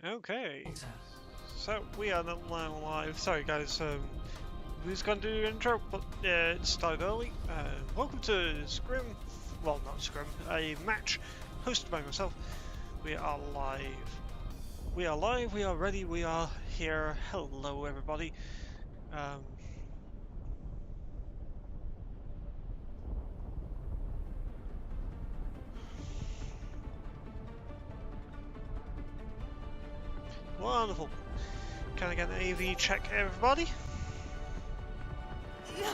Okay, so we are now live. Sorry guys, we was going to do an intro, but it started early. Welcome to Scrim, well not Scrim, a match hosted by myself. We are live. We are live, we are ready, we are here. Hello everybody. Wonderful. Can I get an AV check, everybody? A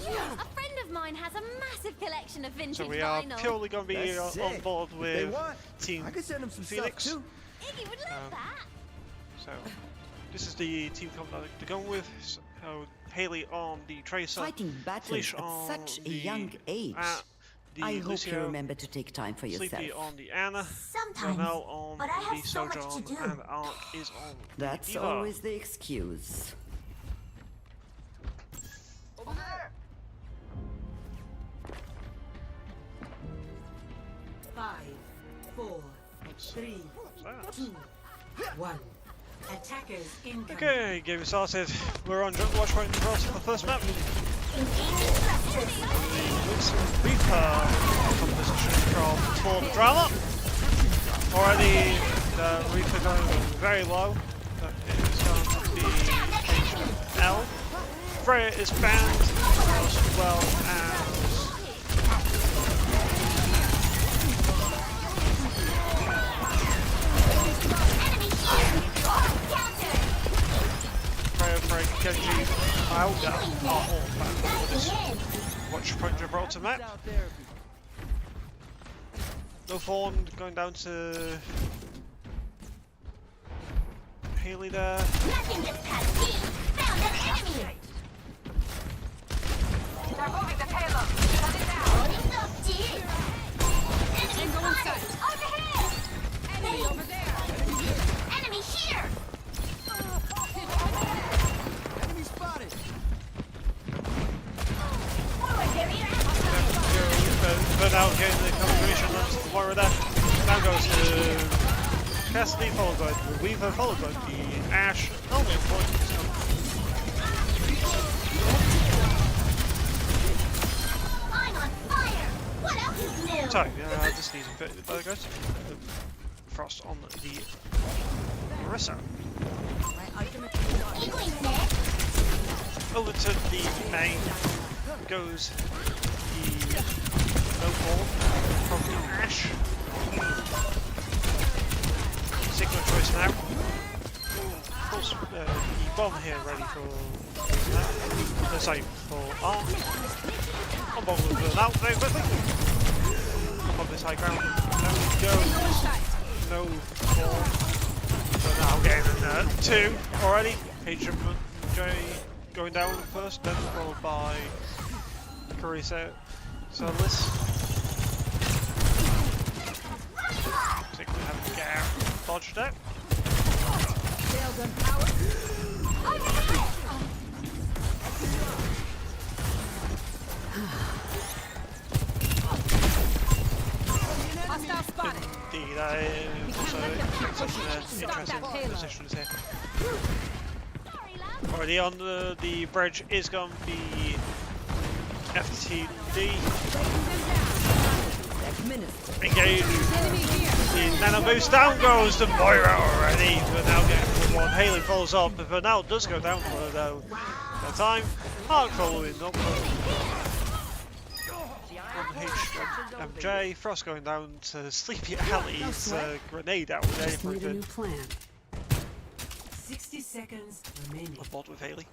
friend of mine has a massive collection of vintage So we are vinyl. purely going to be on board with Team I could send them some Pheonix. stuff too. Iggy would love that. So this is the team comp that they're going with. So Haley on the Tracer, Fighting battles Fleesh at on such a the young age. the I hope Lucio, you remember to take time for yourself. Sleepy on the Anna, Sometimes, Ronel on but I the have so much to Sojourn, do. and Ark is on That's the Diva. always the excuse. Over there. 5, 4, 3, What's 2, 1. Attackers incoming. that? Okay, game started. We're on watch point for the first map. Reaper composition from for the drama. Already the Reaper going very low. That is going to be L. Freya is banned as well as Freya, Genji, Auga are all banned for this watch point Gibraltar map. No Fawn going down to Haley there. Nothing gets past me. Found an enemy. They're moving the payload. Shut it down. Loading up, dear. Enemy spotted. Over here. Enemy over there. Enemy here. Enemy spotted. Forward barrier. But now getting the confirmation of Moira there. Now goes to Cassidy, followed by the Weaver, followed by the Ash. Only important. I'm on fire. What else is new? Sorry, just needs a bit there guys. Frost on the Marissa. Inkling next. Over to the main goes the Snowball from the Ash. Sigma choice now. Of course, the bomb here ready for sorry, for Ark. On bomb with the out very quickly. Up on this high ground. There we go. No ball. So now getting 2 already. H J going down first, then followed by Carissa. So this particularly having to get out, dodged it. Hostile spotted. Indeed, that is also interesting positions here. Already on the bridge is going to be FTD. Engage. The nano boost down goes to Moira already. We're now getting one. Haley follows up, but now does go down for though. That time, Ark following up. MJ, Frost going down to Sleepy Alley's grenade out there for Need a new plan. 60 seconds remaining. on board with Haley.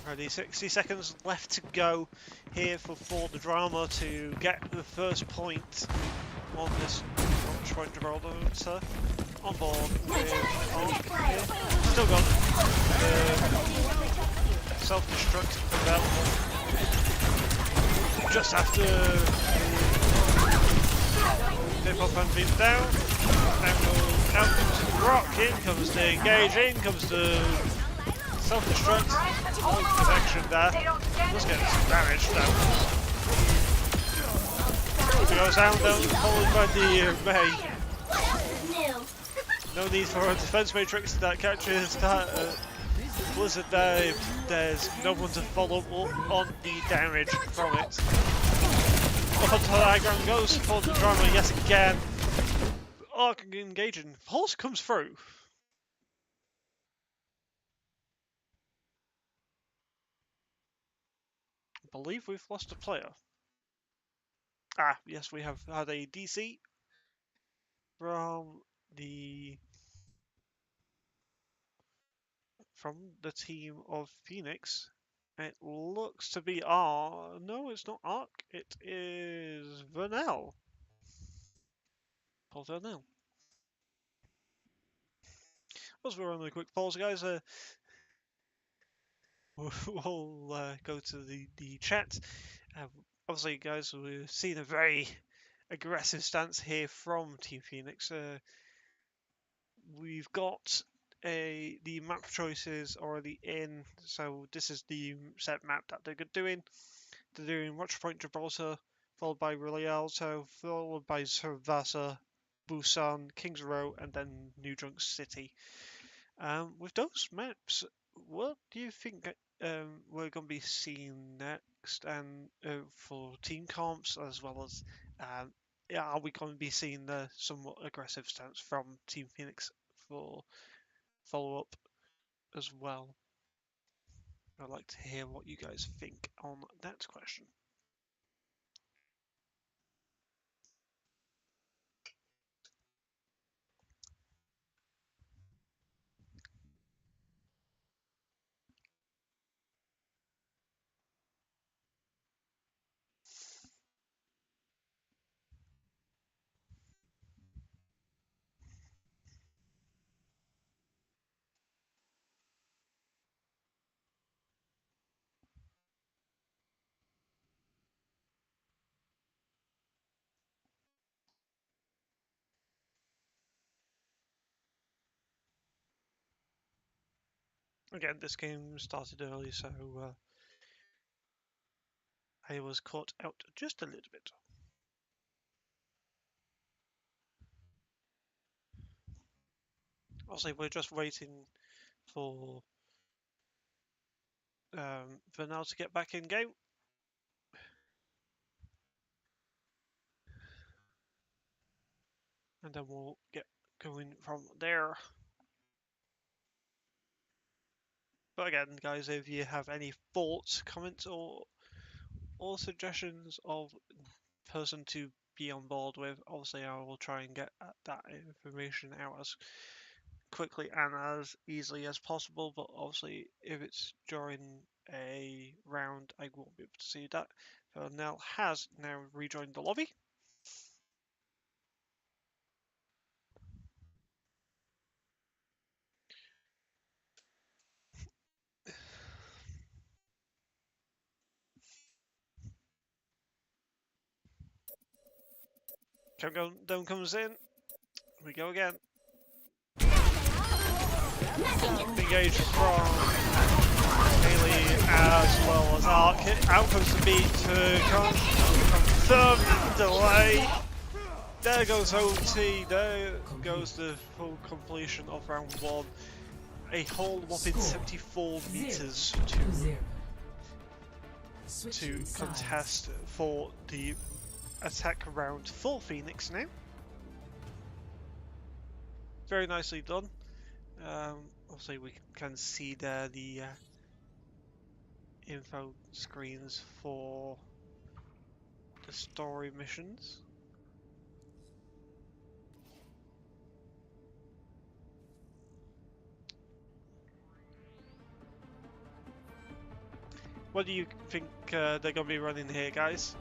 Already 60 seconds left to go here for the drama to get the first point on this launch point Gibraltar. On board with Ark here. Still got self-destruct available. Just after dip up and beat down. Out comes the rock, in comes the engage, in comes the self-destruct. No protection there. Just getting some damage though. goes down, followed by the May. What else is new? No need for a defense matrix that catches that Blizzard dive. There's no one to follow up on the damage from it. Up onto the high ground goes for the drama yet again. Arc engaging. Pulse comes through. I believe we've lost a player. Ah, yes, we have had a DC from the team of Phoenix. It looks to be no, it's not Arc. It is Vernell. Paul Vernell. As we're on a quick pause, guys, we'll go to the chat. Obviously, guys, we're seeing a very aggressive stance here from Team Phoenix. We've got the map choices already in, so this is the set map that they're doing. They're doing Watchpoint Gibraltar, followed by Relay Alto, followed by Cervasa, Busan, Kings Row, and then New Junk City. With those maps, what do you think we're going to be seeing next, and for team comps, as well as are we going to be seeing the somewhat aggressive stance from Team Phoenix for follow-up as well? I'd like to hear what you guys think on that question. Again, this game started early, so I was caught out just a little bit. Obviously, we're just waiting for now to get back in game. And then we'll get going from there. But again, guys, if you have any thoughts, comments, or suggestions of person to be on board with, obviously I will try and get that information out as quickly and as easily as possible. But obviously, if it's during a round, I won't be able to see that. So Nell has now rejoined the lobby. Countdown comes in. We go again. Engaged from Haley as well as Arc. Out comes the beat to confirm delay. There goes OT. There goes the full completion of round one. A whole whopping 74 meters to contest for the attack round for Phoenix now. Very nicely done. Obviously we can see there the info screens for the story missions. What do you think they're going to be running here, guys?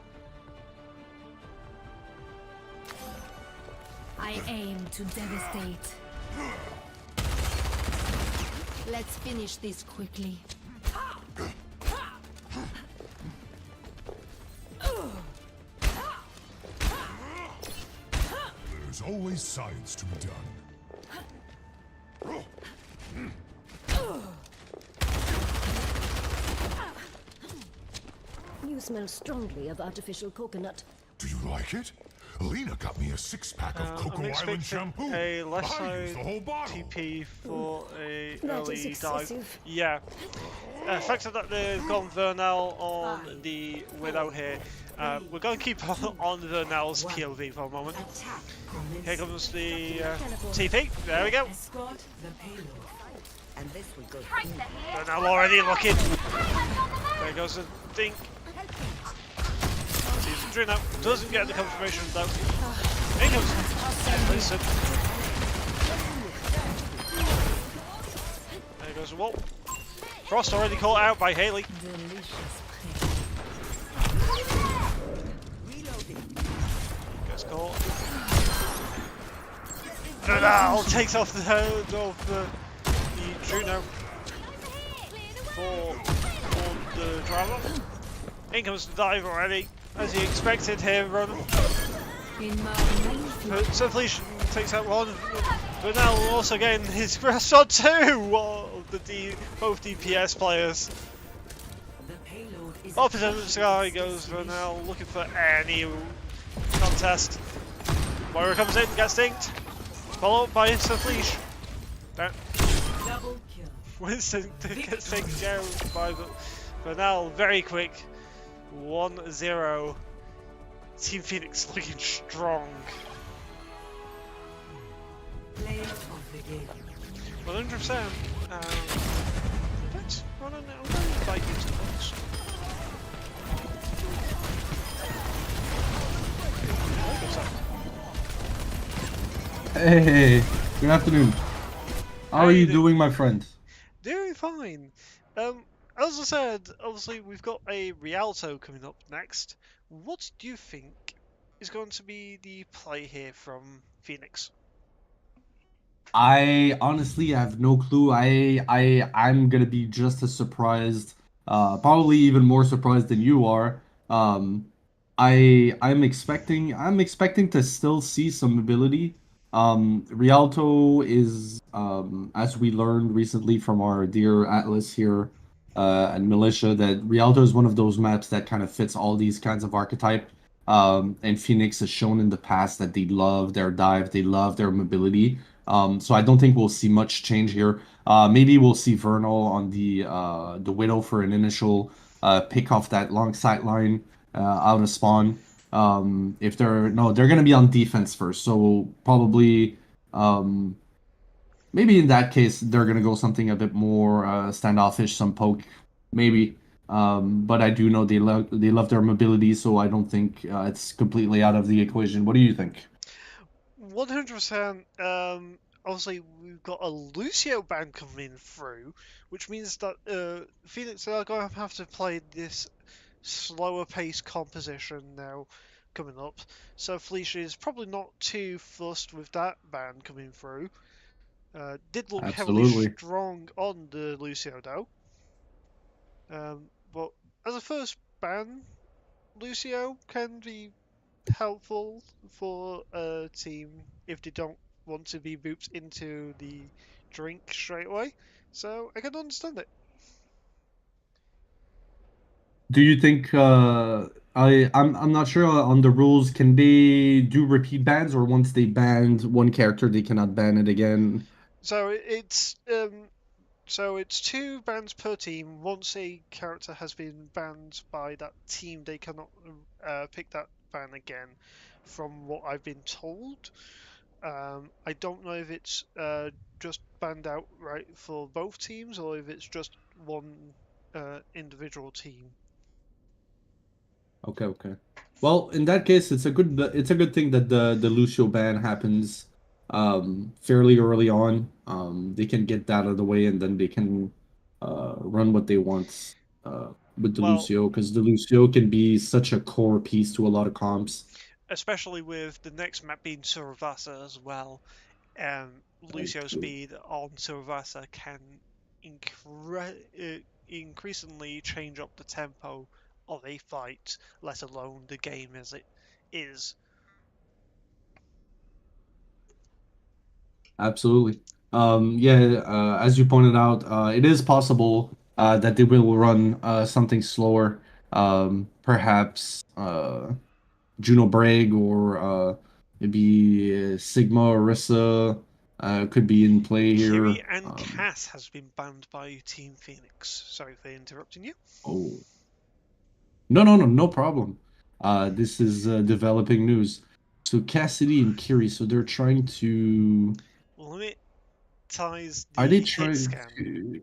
I aim to devastate. Let's finish this quickly. There's always science to be done. You smell strongly of artificial coconut. Do you like it? Lena got me a 6-pack of Cocoa I'm Island expecting shampoo. a left I side used the whole bottle. TP for a That early is dive. excessive. Yeah. The fact that they've gone Vernal on the Widow here, we're going to keep on Vernal's POV for a moment. Attack Here commencing. comes the TP. There we go. Escort the payload. And this will go. Vernal already looking. There goes the dink. Sees the Drino. Doesn't get the confirmation though. Here comes Listen. There goes the wall. Frost already caught out by Haley. Gets caught. Vernal takes off the head of the Juno for the driver. In comes the dive already, as he expected here, Ronan. So Felicia takes out one. Vernal also getting his grasp on two of the both DPS players. The payload is Opposite of the sky goes Vernal looking for any contest. Moira comes in, gets dinked. Followed by Safleesh. double kill. Winston gets taken care of by Vernal very quick. 1-0. Team Phoenix looking strong. Play of the game. 100%. Let's run on now. I'm going to invite you to the box. Hey, good afternoon. How are you doing, my friend? Doing fine. As I said, obviously we've got a Rialto coming up next. What do you think is going to be the play here from Phoenix? I honestly have no clue. I'm gonna be just as surprised, probably even more surprised than you are. I'm expecting to still see some ability. Rialto is, as we learned recently from our dear Atlas here, and Militia, that Rialto is one of those maps that kind of fits all these kinds of archetype. And Phoenix has shown in the past that they love their dive, they love their mobility. So I don't think we'll see much change here. Maybe we'll see Vernal on the Widow for an initial pick off that long sight line out of spawn. If they're gonna be on defense first, so probably maybe in that case they're gonna go something a bit more standoffish, some poke, maybe. But I do know they love their mobility, so I don't think it's completely out of the equation. What do you think? 100%. Obviously, we've got a Lucio ban coming through, which means that Phoenix are going to have to play this slower paced composition now coming up. So Felicia is probably not too fussed with that ban coming through. Did look heavily Absolutely. strong on the Lucio though. But as a first ban, Lucio can be helpful for a team if they don't want to be booped into the drink straight away. So I can understand it. Do you think I'm not sure on the rules. Can they do repeat bans, or once they banned one character, they cannot ban it again? So it's 2 bans per team. Once a character has been banned by that team, they cannot pick that ban again, from what I've been told. I don't know if it's just banned outright for both teams, or if it's just one individual team. Okay. Well, in that case, it's a good thing that the Lucio ban happens fairly early on. They can get that out of the way, and then they can run what they want with the Well, Lucio, because the Lucio can be such a core piece to a lot of comps. especially with the next map being Suravasa as well. Lucio speed on Suravasa can increasingly change up the tempo of a fight, let alone the game as it is. Absolutely. Yeah, as you pointed out, it is possible that they will run something slower. Perhaps Juno Bragg or maybe Sigma Orisa could be in play here. Kiri and Cass has been banned by Team Phoenix. Sorry for interrupting you. Oh. No problem. This is developing news. So Cassidy and Kiri, so they're trying to. Limit ties Are the they hit trying scan. to?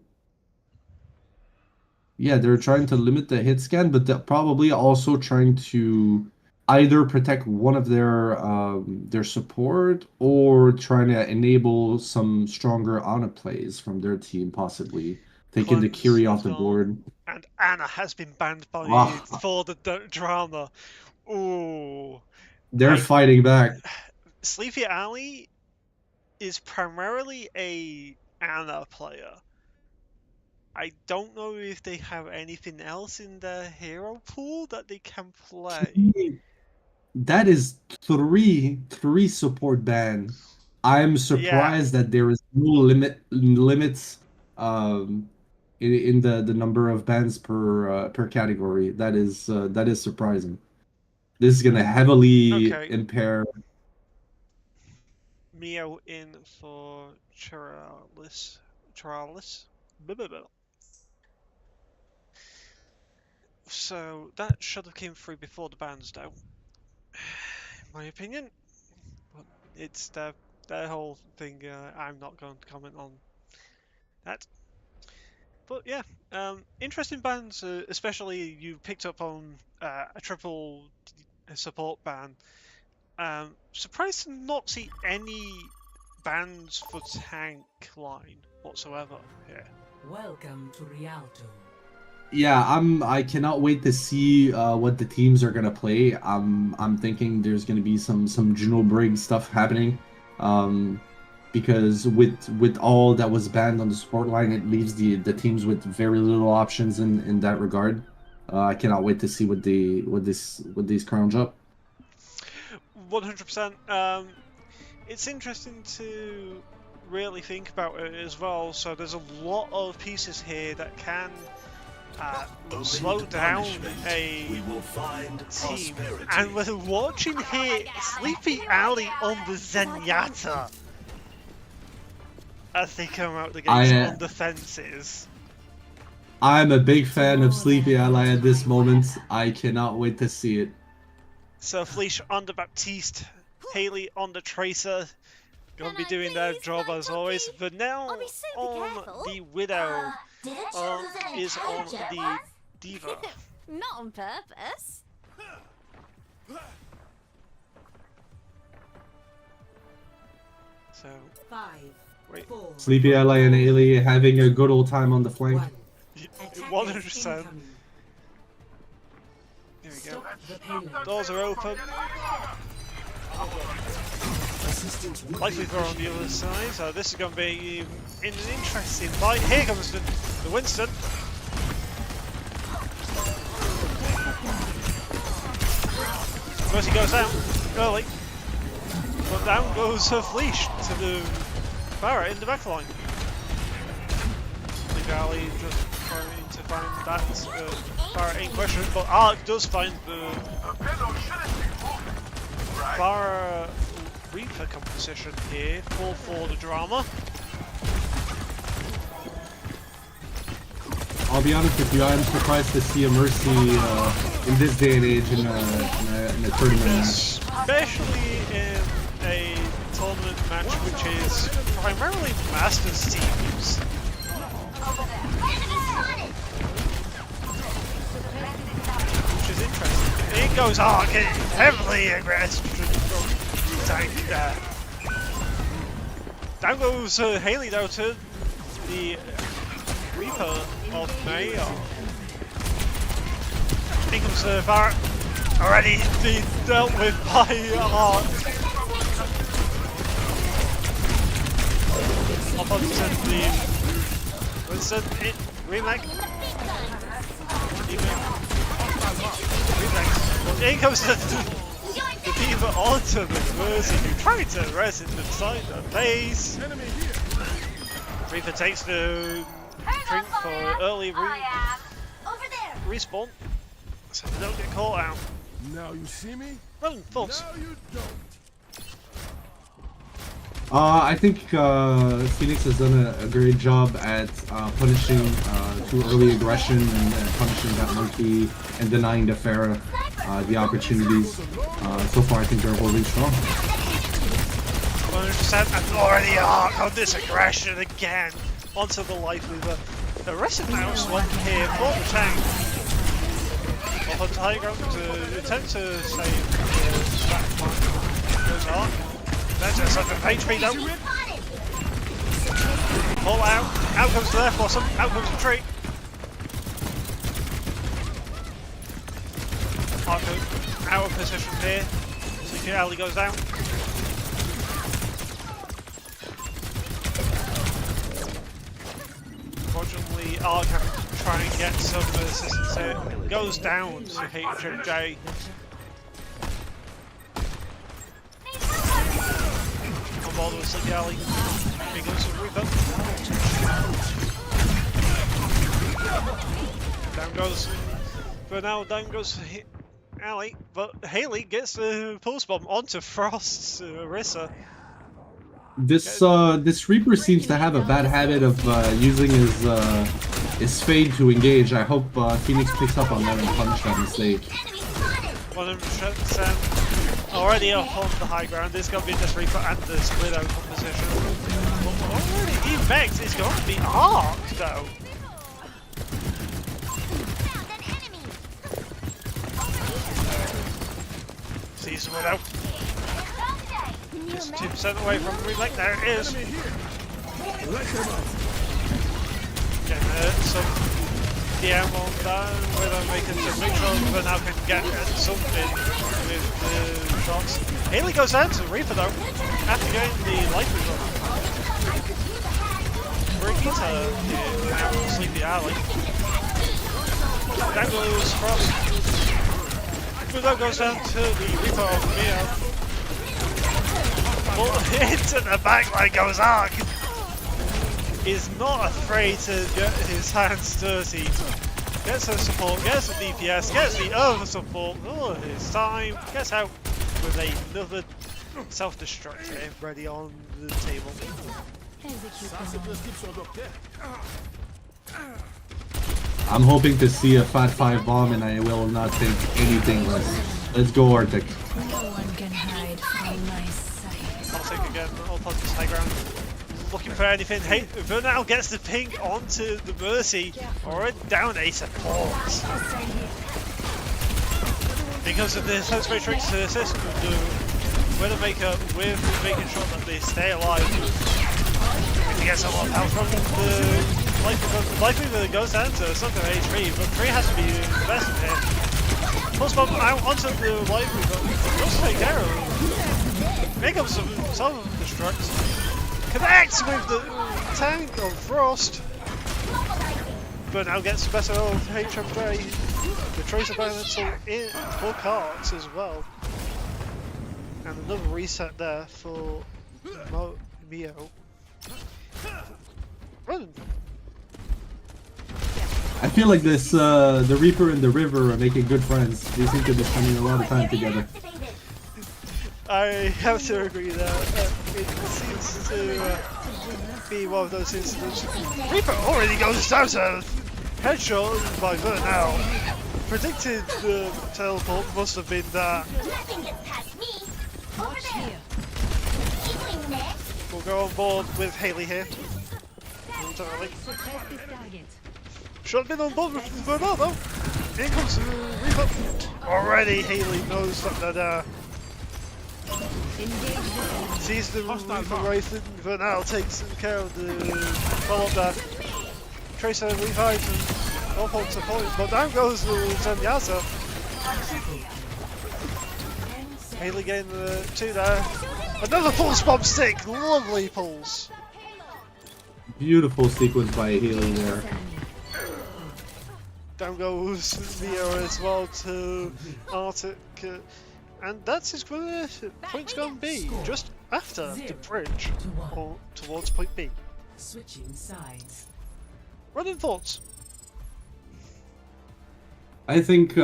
Yeah, they're trying to limit the hit scan, but they're probably also trying to either protect one of their support or trying to enable some stronger Ana plays from their team, possibly taking the Cleanse Kiri off as the well. board. And Anna has been banned by Ah. for the drama. Ooh. They're Like, fighting back. Sleepy Alley is primarily a Anna player. I don't know if they have anything else in their hero pool that they can play. That is three support ban. I'm surprised that there is no limits in the number of bans per category. That is surprising. This is gonna heavily Okay. impair. Mio in for Chiralis. Blah, blah, blah. So that should have came through before the bans, though. In my opinion, but it's their whole thing. I'm not going to comment on that. But yeah, interesting bans. Especially you picked up on a triple support ban. Surprised to not see any bans for tank line whatsoever here. Welcome to Rialto. Yeah, I cannot wait to see what the teams are gonna play. I'm thinking there's gonna be some Juno Brigg stuff happening. Because with all that was banned on the support line, it leaves the teams with very little options in that regard. I cannot wait to see what these crowns up. 100%. It's interesting to really think about it as well. So there's a lot of pieces here that can slow down a team. And we're watching here Sleepy Alley on the Zenyatta as they come out the gates on the fences. I'm a big fan of Sleepy Ally at this moment. I cannot wait to see it. So Fleesh on the Baptiste, Haley on the Tracer, gonna be doing their job as always. Vanel on the Widow, is on the Diva. Not on purpose. So 5, wait, 4, Sleepy Ally and Ailey having a good old time on the flank. 100%. Here we go. Doors are open. Likely throw on the other side, so this is going to be in an interesting fight. Here comes the Winston. Mercy goes down early, but down goes her Fleesh to the Barrett in the back line. The Galley just trying to find that Barrett in question, but Ark does find the Barrett Reaper composition here for the drama. I'll be honest with you, I'm surprised to see a Mercy in this day and age in a tournament match. Especially in a tournament match which is primarily Masters teams. Which is interesting. It goes on, getting heavily aggressive from tank there. Down goes Haley though to the Reaper of Mayor. In comes Barrett, already being dealt with by Ark. Up onto the Winston, remake. In comes the Diva onto the Mercy, who tried to res it inside the face. Reaper takes the drink for early respawn. So they don't get caught out. Now you see me? Run, thoughts. Now you don't. I think Phoenix has done a great job at punishing too early aggression and punishing that monkey and denying the Pharah the opportunities. So far, I think they're holding strong. 100% and already arc on this aggression again onto the life lever. The rest of the mouse one here for the tank. Up onto high ground to attempt to save the back one. Goes arc. That's just like a HP though. Pull out. Out comes the left blossom. Out comes the tree. Arco out of position here. So Ali goes down. Unfortunately, Arc having to try and get some assistance here. Goes down to HMJ. On board with Slick Ali. Here goes the Reaper. Down goes for now. Down goes Ali, but Haley gets the pulse bomb onto Frost's Orisa. This Reaper seems to have a bad habit of using his fade to engage. I hope Phoenix picks up on that and punish that mistake. 100% already up on the high ground. There's going to be this Reaper and this Widow composition. But already Vex is going to be arced though. Sees the Widow. Just 2% away from the remake. There it is. Getting some DM on that. Widow making some neutral, but now can get something with the shots. Haley goes down to Reaper though, after getting the life result. Brigitte here now, Sleepy Alley. Down goes Frost. Widow goes down to the Reaper of Mio. Into the backline goes Ark. Is not afraid to get his hands dirty. Gets the support, gets the DPS, gets the other support. Oh, his time. Gets out with another self-destruct here ready on the table. I'm hoping to see a Fat 5 bomb and I will not take anything less. Let's go Arctic. No one can hide from my sight. I'll take again, all positive high ground. Looking for anything. Hey, Vernal gets the ping onto the Mercy, or down a support. Because of the Sense Matrix assist will do Widowmaker with making sure that they stay alive. He gets a lot of health from the life lever goes down to something HP, but 3 has to be invested here. Pulse bomb out onto the life lever. Just take care of it. Make up some self-destruct. Connects with the tank of Frost. But now gets the better of HMJ. The Tracer Elemental in for carts as well. And another reset there for Mio. Run! I feel like this, the Reaper and the River are making good friends. They seem to be spending a lot of time together. I have to agree that it seems to be one of those incidents. Reaper already goes down to headshot by Vernal. Predicted the teleport must have been that. We'll go on board with Haley here. Should have been on board with Vernal though. Here comes Reaper. Already Haley knows that sees the Reaper racing, Vernal takes care of the follow-up there. Tracer revives and all holds a point, but down goes the Zenyatta. Haley getting the 2 there. Another pulse bomb stick, lovely pulse. Beautiful sequence by Haley there. Down goes Neo as well to Arctic. And that's his point's going to be just after the bridge or towards point B. Switching sides. Running thoughts. I think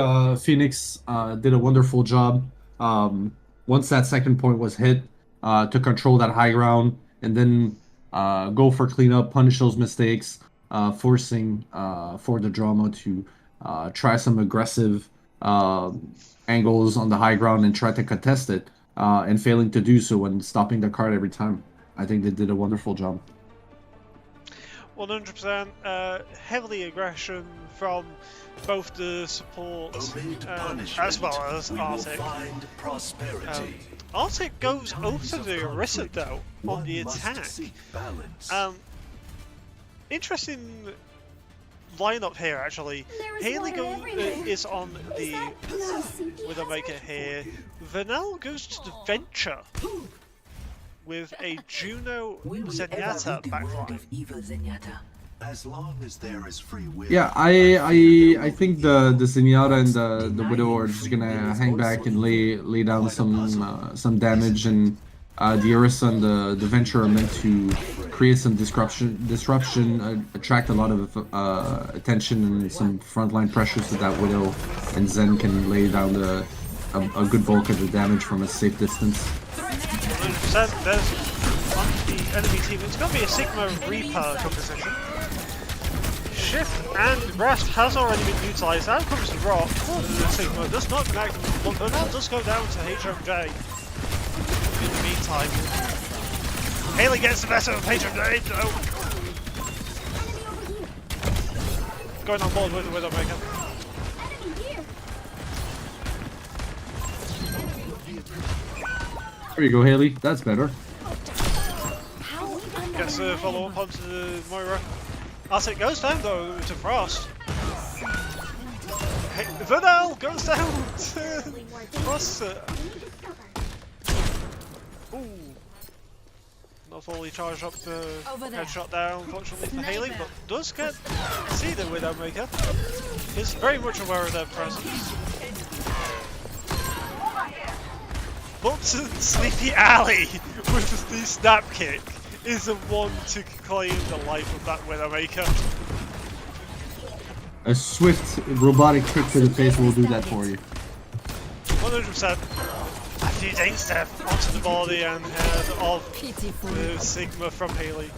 Phoenix did a wonderful job. Once that second point was hit, to control that high ground and then go for cleanup, punish those mistakes, forcing for the drama to try some aggressive angles on the high ground and try to contest it, and failing to do so and stopping the card every time. I think they did a wonderful job. 100% heavily aggression from both the support as well as Arctic. Arctic goes over to the Orisa though on the attack. Interesting lineup here actually. Haley is on the Widowmaker here. Vanel goes to the Venture with a Juno Zenyatta backline. As long as there is free will. Yeah, I think the Zenyatta and the Widow are just gonna hang back and lay down some damage, and the Orisa and the Venture are meant to create some disruption, attract a lot of attention and some frontline pressure so that Widow and Zen can lay down a good bulk of the damage from a safe distance. 100%. There's on the enemy team. It's going to be a Sigma Reaper composition. Shift and Grasp has already been utilised. Out comes the Rock. The Sigma does not connect, but Vanel does go down to HMJ. In the meantime, Haley gets the better of HMJ. Going on board with the Widowmaker. There you go, Haley. That's better. Gets a follow up onto the Moira. As it goes down though to Frost. Hey, Vanel goes down to Frost. Ooh. Not fully charged up the headshot there, unfortunately for Haley, but does get see the Widowmaker. Is very much aware of their presence. But Sleepy Alley with the snap kick is the one to claim the life of that Widowmaker. A swift robotic kick to the face will do that for you. 100%. A few ding step onto the body and head of the Sigma from Haley.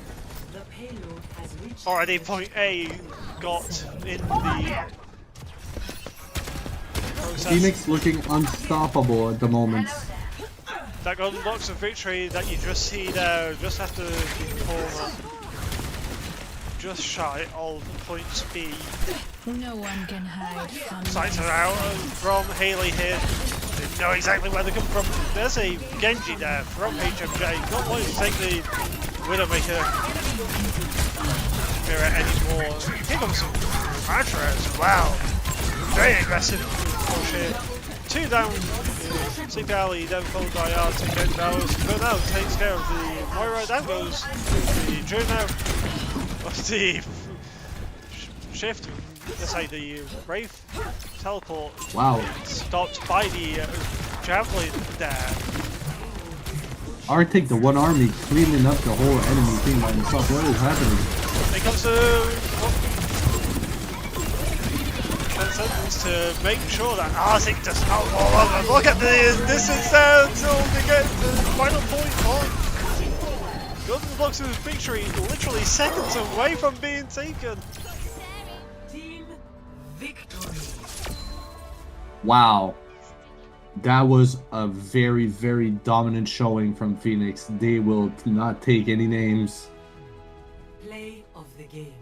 Already point A got in the process. Phoenix looking unstoppable at the moment. That unlocks a victory that you just see there, just after the corner. Just shy of points B. No one can hide from Sights are out from Haley here. They know exactly where they come from. There's a Genji there from HMJ. Not wanting to take the Widowmaker mirror anymore. Here comes some Matra as well. Very aggressive push here. 2 down. Sleepy Alley then followed by Arctic and Dallas. But now takes care of the Moira. Down goes the Juno. The shift, let's say the Wraith teleport. Wow. Stopped by the Javelin there. Arctic, the one army, cleaning up the whole enemy team by himself. What is happening? It comes to to make sure that Arctic does not fall over. Look at the distance there until they get the final point on. Golden Blocks' victory literally seconds away from being taken. Team victory. Wow. That was a very, very dominant showing from Phoenix. They will not take any names. Play of the game.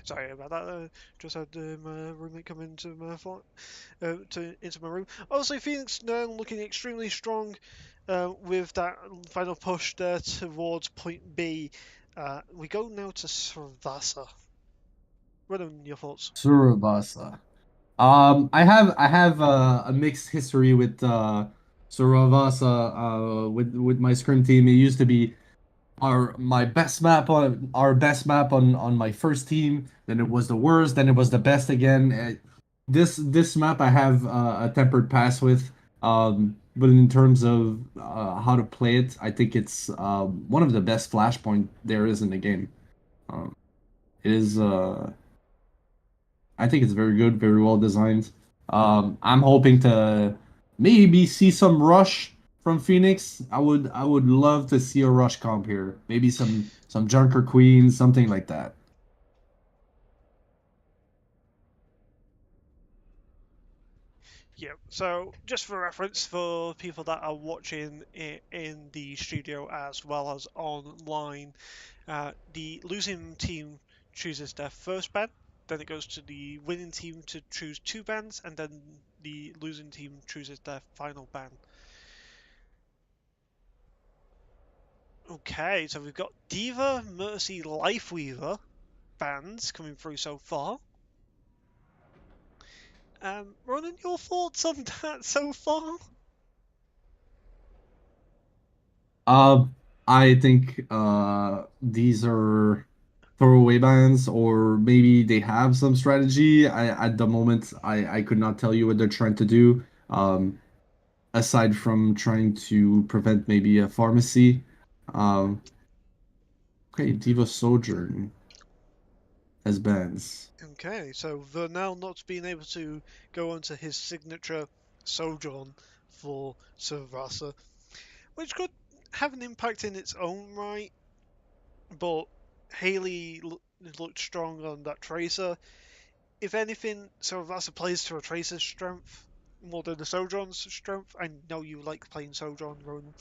Sorry about that. Just had my roommate come into my into my room. Obviously, Phoenix now looking extremely strong with that final push there towards point B. We go now to Sravasa. What are your thoughts? Surabasa. I have a mixed history with Suravasa with my scrim team. It used to be our best map on my first team. Then it was the worst. Then it was the best again. This map I have a tempered pass with. But in terms of how to play it, I think it's one of the best flashpoint there is in the game. Um, it is. I think it's very good, very well designed. I'm hoping to maybe see some rush from Phoenix. I would love to see a rush comp here. Maybe some Junker Queen, something like that. Yeah, so just for reference for people that are watching in the studio as well as online, the losing team chooses their first ban, then it goes to the winning team to choose 2 bans, and then the losing team chooses their final ban. Okay, so we've got Diva, Mercy, Lifeweaver bans coming through so far. Ronan, your thoughts on that so far? Uh, I think these are throwaway bans, or maybe they have some strategy. At the moment, I could not tell you what they're trying to do. Aside from trying to prevent maybe a pharmacy. Um, okay, Diva Sojourn as bans. Okay, so Vernal not being able to go onto his signature Sojourn for Silvrasa, which could have an impact in its own right, but Haley looked strong on that Tracer. If anything, Silvrasa plays to a Tracer's strength more than the Sojourn's strength. I know you like playing Sojourn, Ronan,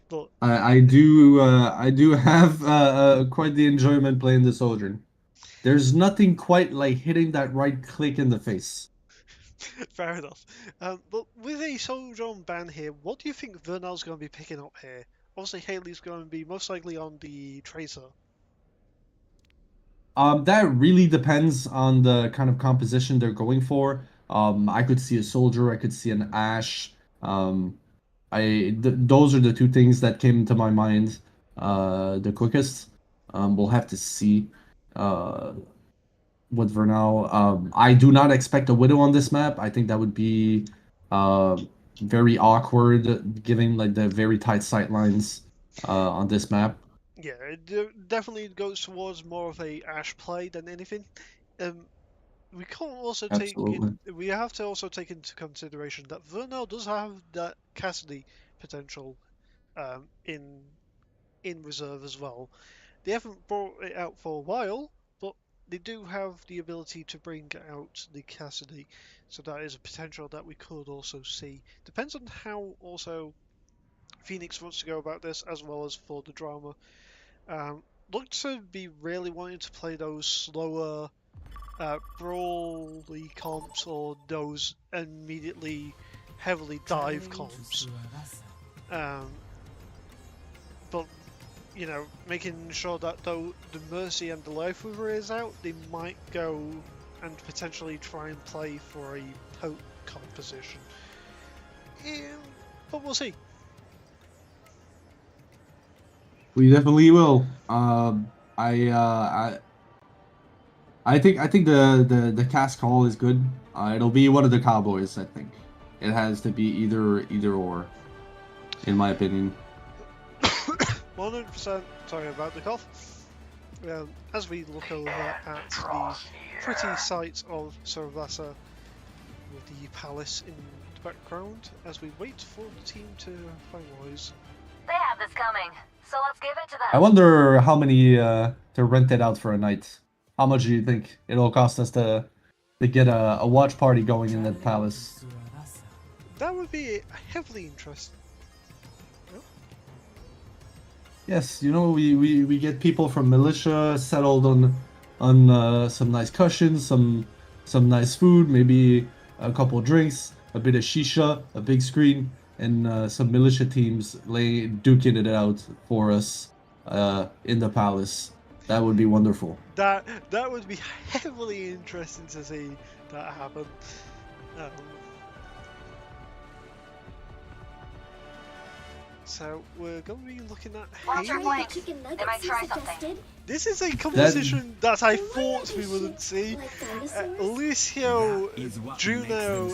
but I do have quite the enjoyment playing the Sojourn. There's nothing quite like hitting that right click in the face. fair enough. But with a Sojourn ban here, what do you think Vernal's going to be picking up here? Obviously, Haley's going to be most likely on the Tracer. That really depends on the kind of composition they're going for. I could see a soldier, I could see an Ash. Um, those are the two things that came to my mind the quickest. We'll have to see with Vernal. I do not expect a Widow on this map. I think that would be uh, very awkward, given like the very tight sight lines on this map. Yeah, it definitely goes towards more of a Ash play than anything. Um, we can't also Absolutely. we have to also take into consideration that Vernal does have that Cassidy potential in reserve as well. They haven't brought it out for a while, but they do have the ability to bring out the Cassidy, so that is a potential that we could also see. Depends on how also Phoenix wants to go about this, as well as for the drama. Look to be really wanting to play those slower brawly comps, or those immediately heavily dive comps. But you know, making sure that though the Mercy and the Lifeweaver is out, they might go and potentially try and play for a poke composition. But we'll see. We definitely will. I think the cast call is good. It'll be one of the Cowboys. I think it has to be either or, in my opinion. 100% sorry about the cough. As we look over at the pretty sight of Silvrasa with the palace in the background, as we wait for the team to finalise. They have this coming, so let's give it to them. I wonder how many to rent it out for a night. How much do you think it'll cost us to get a watch party going in that palace? That would be heavily interesting. Yes, you know, we get people from militia settled on some nice cushions, some nice food, maybe a couple drinks, a bit of shisha, a big screen, and some militia teams duking it out for us in the palace. That would be wonderful. That would be heavily interesting to see that happen. So we're going to be looking at Haley. Chicken nuggets you suggested. This is a composition that I thought we wouldn't see. Lucio, Juno,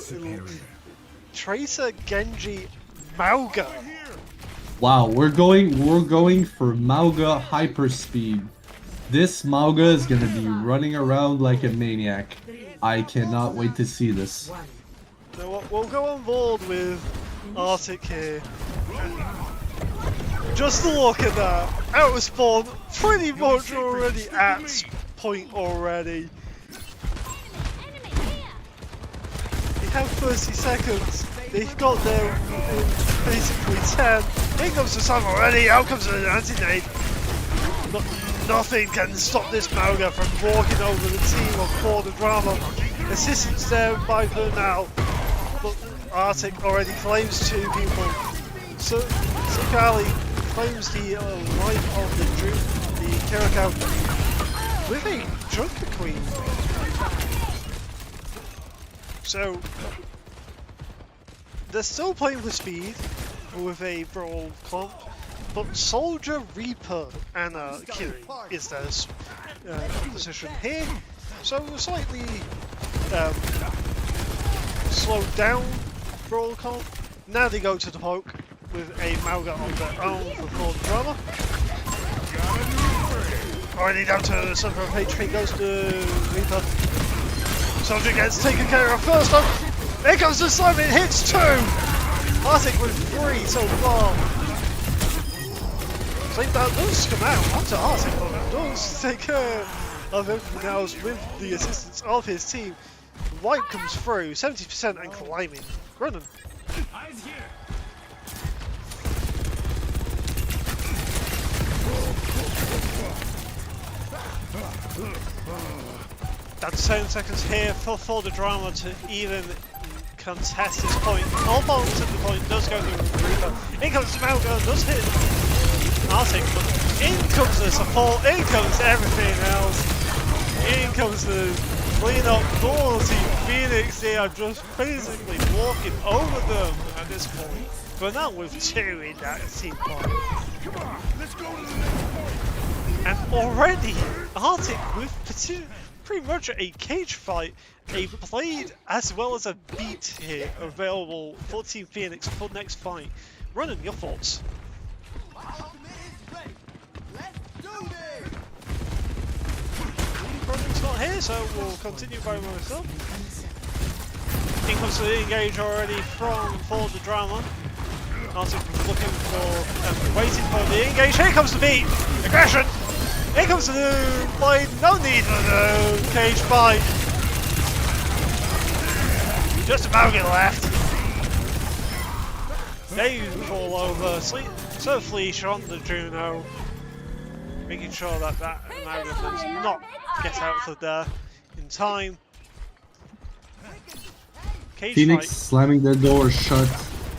Tracer, Genji, Mauga. Wow, we're going for Mauga hyperspeed. This Mauga is gonna be running around like a maniac. I cannot wait to see this. So we'll go on board with Arctic here. Just look at that! Out of spawn, pretty much already at point already. They have 30 seconds. They've got there in basically 10. Here comes the sun already. Out comes the anti-nade. Nothing can stop this Mauga from walking over the team of For the Drama. Assistance there by Bernal. But Arctic already claims 2 people. So Kali claims the life of the Kiriko with a Junker Queen. So they're still playing with speed with a Brawl comp, but Soldier, Reaper and Kiri is their position here. So slightly slowed down Brawl comp. Now they go to the poke with a Mauga on their own for the drama. Already down to the center of HP goes to Reaper. Soldier gets taken care of first up. Here comes the slam, it hits 2! Arctic with 3 so far. So that does come out onto Arctic, but that does take care of everything else with the assistance of his team. White comes through, 70% and climbing. Running. Eyes here. That's 10 seconds here for the drama to even contest this point. Almost at the point does go to Reaper. In comes Mauga, does hit Arctic, but in comes the support, in comes everything else. In comes the clean up quality Pheonix. They are just basically walking over them at this point. But now with 2 in that team fight. Come on, let's go to the next point. And already Arctic with pretty much a cage fight, a blade as well as a beat here available for Team Pheonix for next fight. Running, your thoughts? Running's not here, so we'll continue by myself. In comes the engage already for the drama. Arctic looking for, waiting for the engage. Here comes the beat! Aggression! Here comes the blade, no need for the cage fight. Just about get left. They fall over, so Fleesh on the Juno. Making sure that Mauga does not get out of there in time. Cage Pheonix fight. slamming their door shut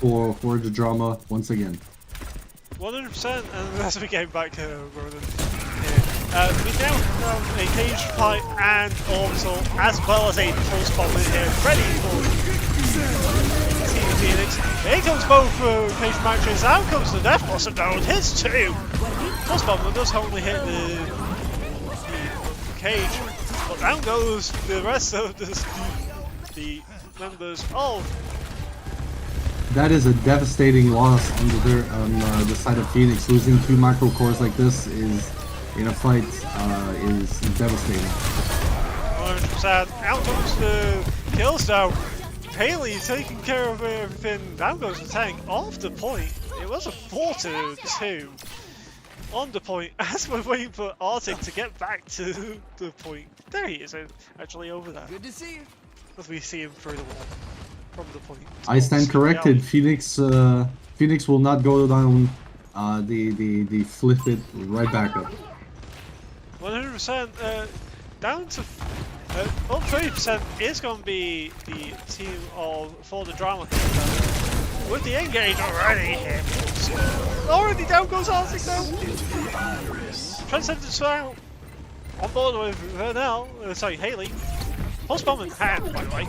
for the drama once again. 100%, and as we get back to Ronan. We now have a cage fight and also as well as a full spot in here, ready for Team Pheonix. Here comes both cage matches, out comes the Death Blossom down, hits 2! Full spot does only hit the cage, but down goes the rest of the members of. That is a devastating loss on the side of Pheonix. Losing 2 macro cores like this is, in a fight, is devastating. 100%. Out comes the kills now. Haley taking care of everything. Down goes the tank. Off the point. It was a 4-2 on the point as we're waiting for Arctic to get back to the point. There he is, actually over there. Good to see you. As we see him through the wall from the point. I stand corrected. Pheonix will not go down. The flip it right back up. 100%. Down to up 30% is going to be the team of For the Drama here. With the engage already here. Already down goes Arctic though. Transcendence out. On board with Haley. Pulse bomb in hand, by the way.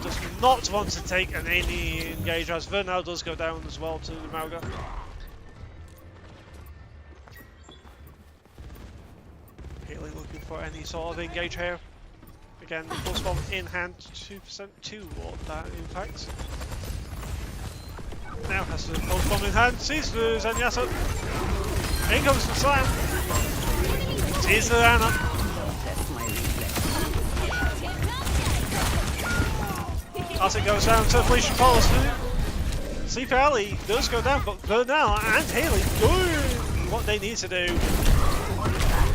Does not want to take an any engage as Vernal does go down as well to the Mauga. Haley looking for any sort of engage here. Again, the pulse bomb in hand, 2% toward that in fact. Now has the pulse bomb in hand, sees the Zenyatta. In comes the slam. Sees the Anna. As it goes down to Felicia follows through. Sleepy Alley does go down, but Vernal and Haley doing what they need to do.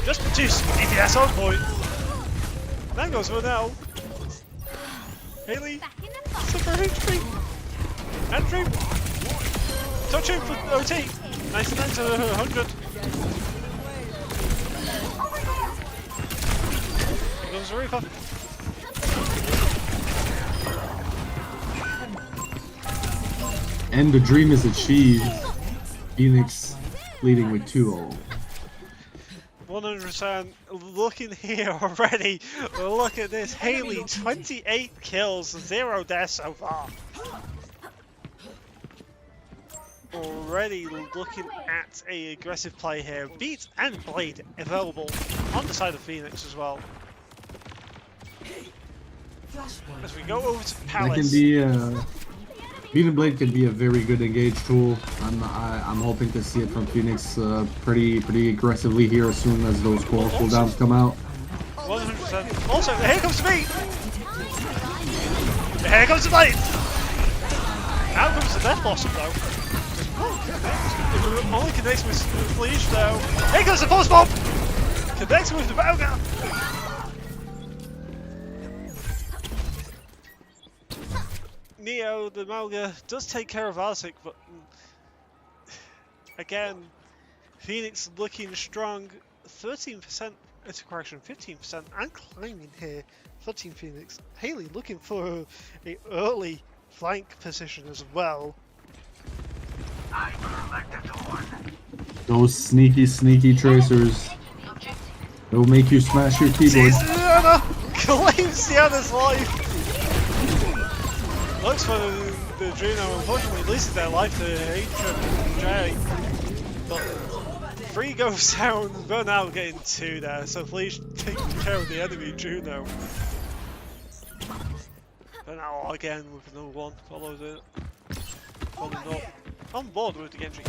Just to DPS on point. Then goes Vernal. Haley, super HP. And Dream. Touching for OT. 99 to 100. Here goes Reaper. And the dream is achieved. Phoenix leading with 2-0. 100%. Looking here already. Look at this. Haley, 28 kills, 0 deaths so far. Already looking at a aggressive play here. Beat and Blade available on the side of Phoenix as well. As we go over to That Palace. can be Beat and Blade can be a very good engage tool. I'm hoping to see it from Phoenix pretty aggressively here as soon as those cooldowns come out. 100%. Also, here comes me. Here comes the Blade. Out comes the Death Blossom though. It only connects with Fleesh though. Here comes the Pulse Bomb! Connects with the Mauga! Neo, the Mauga, does take care of Arctic, but again, Phoenix looking strong. 13%, it's a correction, 15%, and climbing here for Team Phoenix. Haley looking for a early flank position as well. Those sneaky tracers. They'll make you smash your keyboard. Sienna claims Sienna's life. Looks for the Juno, unfortunately loses their life to HMJ. But 3 goes down, Bernal getting 2 there, so Fleesh taking care of the enemy Juno. Bernal again with another 1, follows it. Following up. On board with the Genji.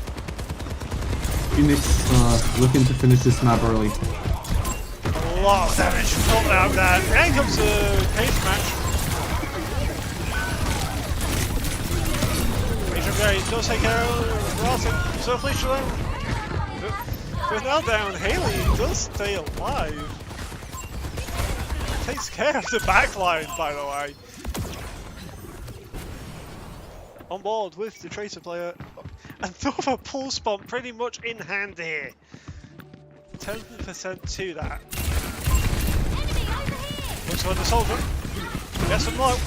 Phoenix looking to finish this map early. A lot of damage not out there. And comes the cage match. HMJ does take care of Arctic, so Fleesh alone. With now down, Haley does stay alive. Takes care of the backline, by the way. On board with the Tracer player. Another pulse bomb pretty much in hand here. 10% to that. Looks for the soldier. Gets some low.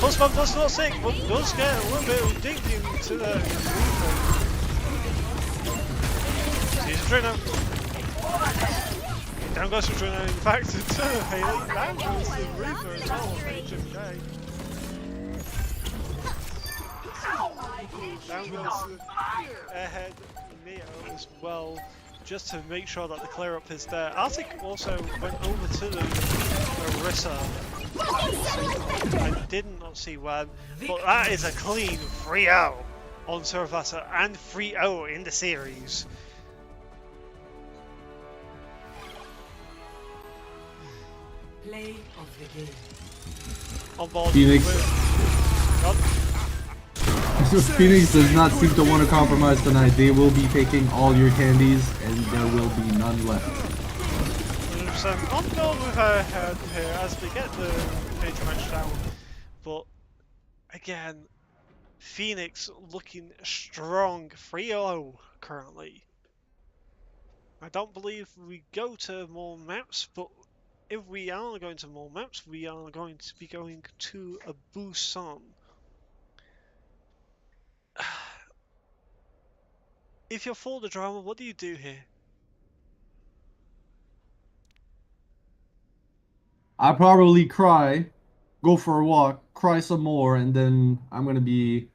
Pulse bomb does not sick, but does get a little bit of digging to the Reaper. Sees Adreno. Down goes Adreno, in fact, to Haley. Down goes the Reaper as well, HMJ. Down goes ahead Neo as well, just to make sure that the clear up is there. Arctic also went over to the Orisa. I did not see when, but that is a clean 3-0 on Survasa and 3-0 in the series. Play of the game. On board Phoenix. with Phoenix does not seem to want to compromise tonight. They will be taking all your candies, and there will be none left. 100% on board with her head here as they get the cage match down. But again, Phoenix looking strong, 3-0 currently. I don't believe we go to more maps, but if we are going to more maps, we are going to be going to a Busan. If you're for the drama, what do you do here? I probably cry, go for a walk, cry some more, and then I'm gonna be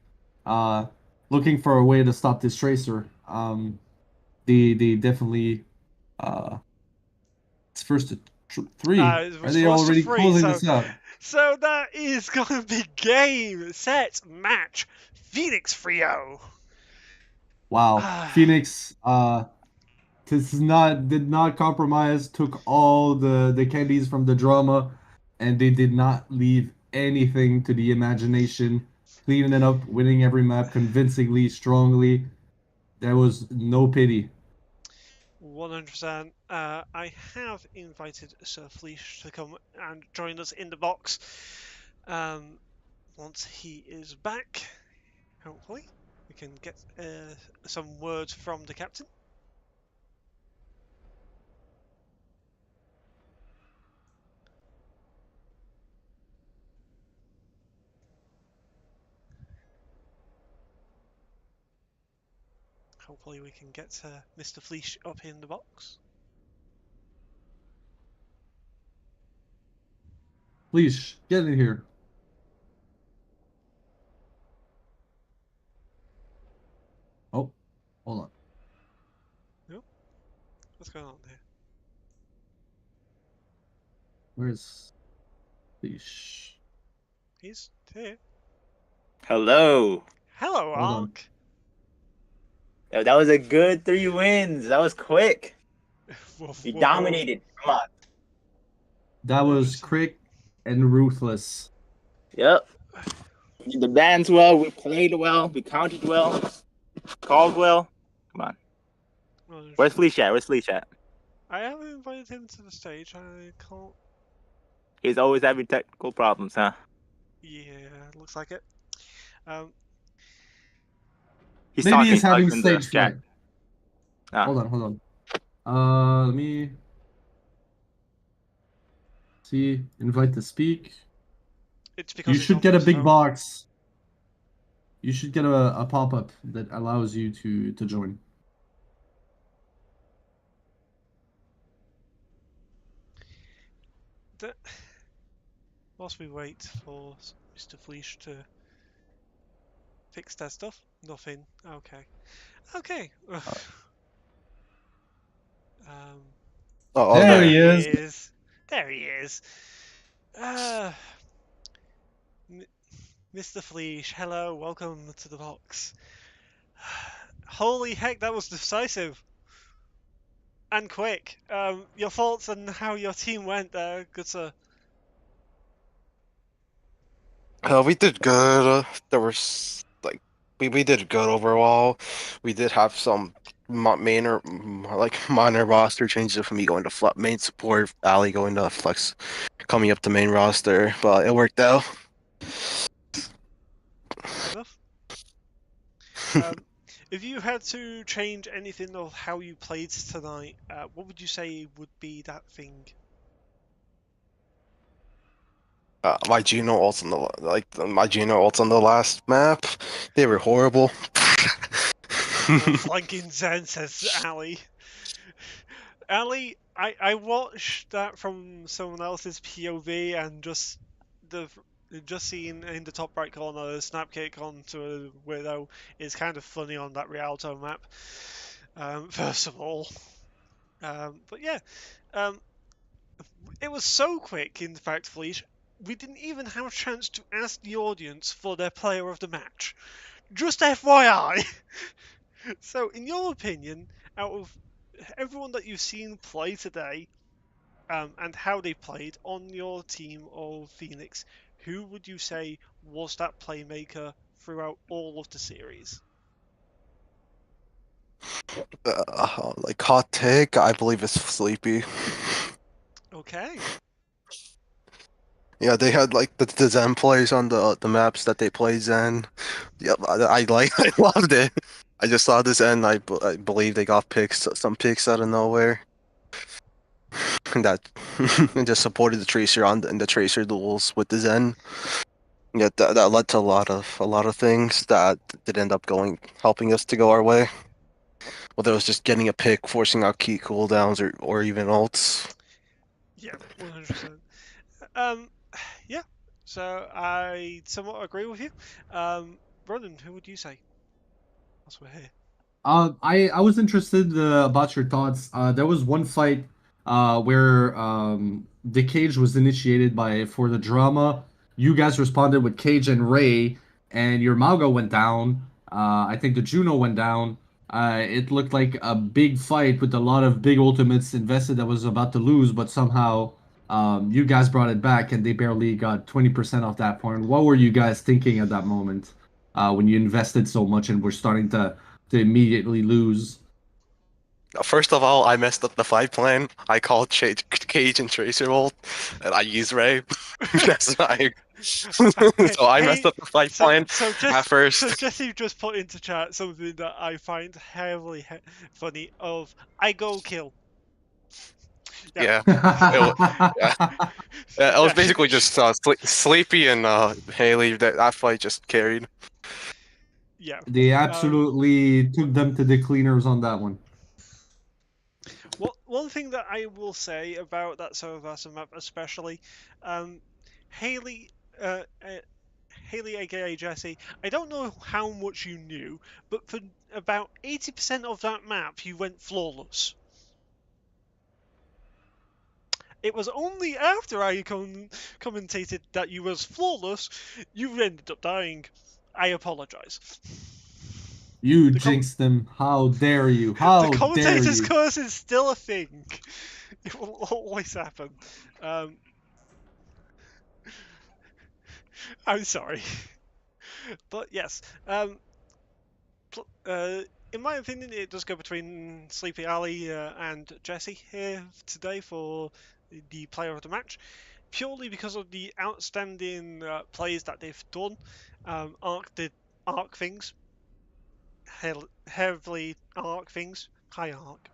uh looking for a way to stop this tracer. They definitely it's first to three. It Are was they first to already three, closing so this up? that is gonna be game, set, match, Phoenix Frio. Wow. Ah, Phoenix this is not did not compromise, took all the candies from the drama, and they did not leave anything to the imagination, cleaning it up, winning every map convincingly, strongly. There was no pity. 100%. I have invited Sir Fleesh to come and join us in the box. Um, once he is back, hopefully, we can get some words from the captain. Hopefully, we can get Mr. Fleesh up in the box. Please get in here. Oh, hold on. Oh, what's going on here? Where's Leash? He's here. Hello. Hello, Hold on. Ark. Yo, that was a good 3 wins. That was quick. You Whoa. dominated. Come on. That was quick and ruthless. Yep. The band's well. We played well. We counted well. Called well. Come on. Where's Fleece at? Where's Fleece at? I haven't invited him to the stage. I can't. He's always having technical problems, huh? Yeah, looks like it. He's Maybe talking he's having in the stage chat. fright. Ah. Hold on. Let me see. Invite to speak. It's because You he's should on get a his big phone. box. You should get a pop-up that allows you to join. Whilst we wait for Mr. Fleesh to fix that stuff, nothing. Okay. Oh, There there. he is. There he is. Mr. Fleesh, hello, welcome to the box. Holy heck, that was decisive and quick. Your thoughts on how your team went there, good sir? We did good. There was like we did good overall. We did have some minor roster changes for me going to main support, Ali going to flex, coming up to main roster, but it worked out. Fair enough. If you had to change anything of how you played tonight, what would you say would be that thing? My Geno ults my Geno ults on the last map, they were horrible. Flanking Zen, says Ali. Ali, I watched that from someone else's POV and just seeing in the top right corner a snap kick onto a widow is kind of funny on that Rialto map. First of all, but yeah, it was so quick. In fact, Fleesh, we didn't even have a chance to ask the audience for their player of the match. Just FYI. So, in your opinion, out of everyone that you've seen play today, and how they played on your team of Phoenix, who would you say was that playmaker throughout all of the series? Like hot take, I believe it's Sleepy. Okay. Yeah, they had like the Zen plays on the maps that they play Zen. Yep, I loved it. I just saw this and I believe they got some picks out of nowhere. And that and just supported the Tracer in the Tracer duels with the Zen. Yeah, that led to a lot of things that did end up helping us to go our way. Whether it was just getting a pick, forcing out key cooldowns, or even ults. Yeah, 100%. Um, yeah. So I somewhat agree with you. Ronan, who would you say? That's we're here. I was interested about your thoughts. There was one fight where the cage was initiated by for the drama. You guys responded with Cage and Ray, and your Malgo went down. I think the Juno went down. It looked like a big fight with a lot of big ultimates invested that was about to lose, but somehow you guys brought it back, and they barely got 20% off that point. What were you guys thinking at that moment when you invested so much and were starting to immediately lose? First of all, I messed up the fight plan. I called Cage and Tracer ult, and I used Ray. That's I. So I messed up the fight plan at first. Jesse just put into chat something that I find heavily funny. Of I go kill. Yeah. Yeah. It was basically just Sleepy and Haley. That fight just carried. Yeah. They absolutely took them to the cleaners on that one. One thing that I will say about that Sovaasa map, especially, Haley, Haley, aka Jesse. I don't know how much you knew, but for about 80% of that map, you went flawless. It was only after I commentated that you was flawless, you ended up dying. I apologize. You jinxed them. How dare you? How The dare commentator's you? curse is still a thing. It will always happen. I'm sorry. But yes, in my opinion, it does go between Sleepy Ali and Jesse here today for the player of the match, purely because of the outstanding plays that they've done. Arc did arc things, heavily arc things, high arc.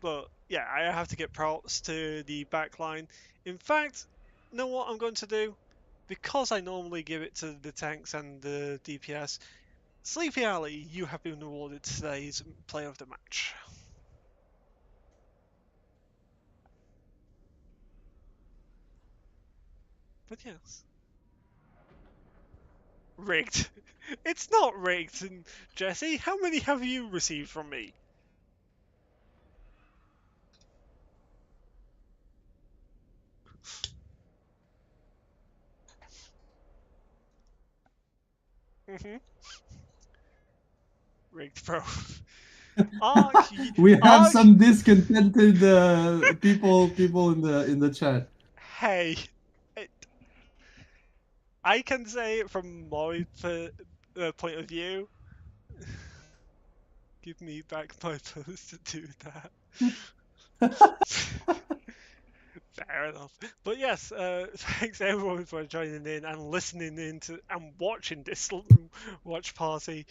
But yeah, I have to get props to the backline. In fact, you know what I'm going to do? Because I normally give it to the tanks and the DPS, Sleepy Alley, you have been awarded today's player of the match. But yes. Rigged. It's not rigged, and Jesse, how many have you received from me? Mm-hmm. Rigged, bro. Ark, We have Ark, some discontented people in the chat. hey, it, I can say it from my point of view. Give me back my post to do that. Fair enough. But yes, thanks everyone for joining in and listening in to and watching this watch party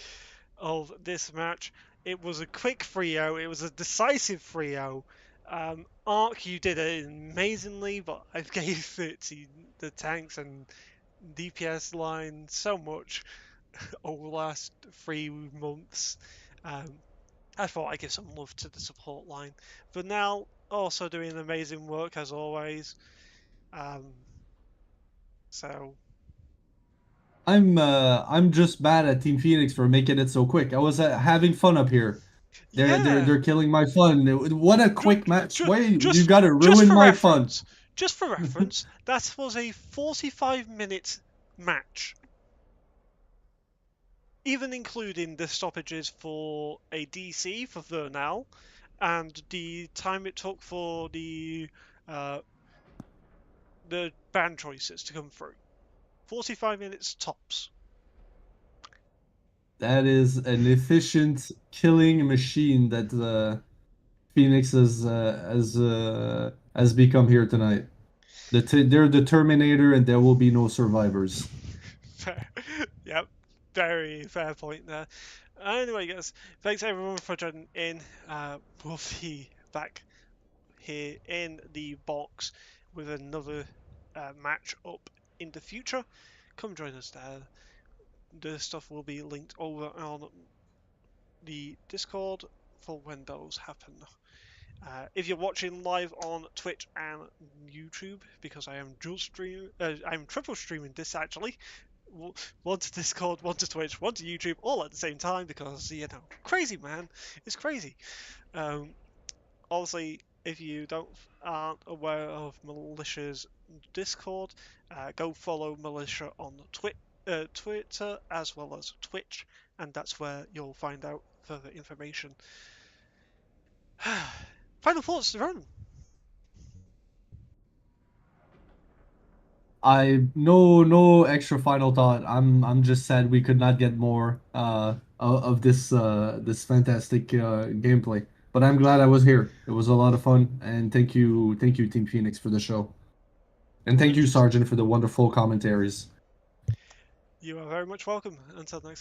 of this match. It was a quick 3-0. It was a decisive 3-0. Ark, you did it amazingly, but I gave it to the tanks and DPS line so much over the last 3 months. I thought I'd give some love to the support line. But now, also doing amazing work as always. So I'm just mad at Team Phoenix for making it so quick. I was having fun up here. yeah, They're killing my fun. What a quick match. Why you just gotta just ruin for my fun? reference, just for reference, that was a 45-minute match, even including the stoppages for a DC for Vernal, and the time it took for the ban choices to come through. 45 minutes tops. That is an efficient killing machine that Phoenix has become here tonight. They're the Terminator, and there will be no survivors. Fair. Yep, very fair point there. Anyway, guys, thanks everyone for joining in. We'll be back here in the box with another match up in the future. Come join us there. The stuff will be linked over on the Discord for when those happen. If you're watching live on Twitch and YouTube, because I am I'm triple streaming this actually. One to Discord, one to Twitch, one to YouTube, all at the same time because crazy man, it's crazy. Obviously, if you aren't aware of Militia's Discord, go follow Militia on Twitter as well as Twitch, and that's where you'll find out further information. Final thoughts, Ron? No extra final thought. I'm just sad we could not get more of this fantastic gameplay. But I'm glad I was here. It was a lot of fun, and thank you Team Phoenix for the show. And thank you Sergeant for the wonderful commentaries. You are very much welcome. Until next time.